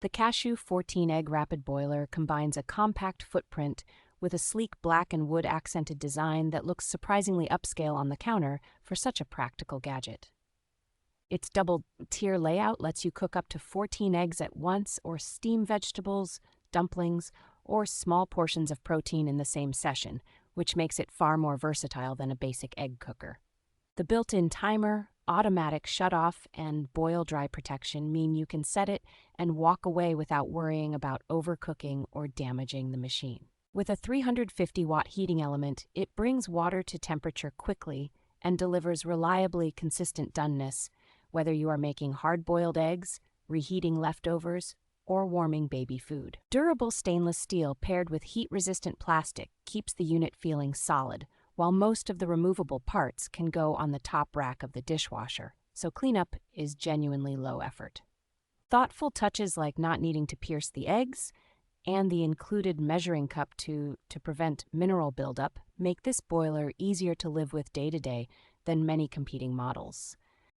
The CACHOO 14-egg rapid boiler combines a compact footprint with a sleek black and wood accented design that looks surprisingly upscale on the counter for such a practical gadget. Its double-tier layout lets you cook up to 14 eggs at once or steam vegetables, dumplings, or small portions of protein in the same session, which makes it far more versatile than a basic egg cooker. The built-in timer, automatic shut-off, and boil-dry protection mean you can set it and walk away without worrying about overcooking or damaging the machine. With a 350-watt heating element, it brings water to temperature quickly and delivers reliably consistent doneness, whether you are making hard-boiled eggs, reheating leftovers, or warming baby food. Durable stainless steel paired with heat-resistant plastic keeps the unit feeling solid, while most of the removable parts can go on the top rack of the dishwasher, so cleanup is genuinely low effort. Thoughtful touches like not needing to pierce the eggs and the included measuring cup to prevent mineral buildup make this boiler easier to live with day to day than many competing models.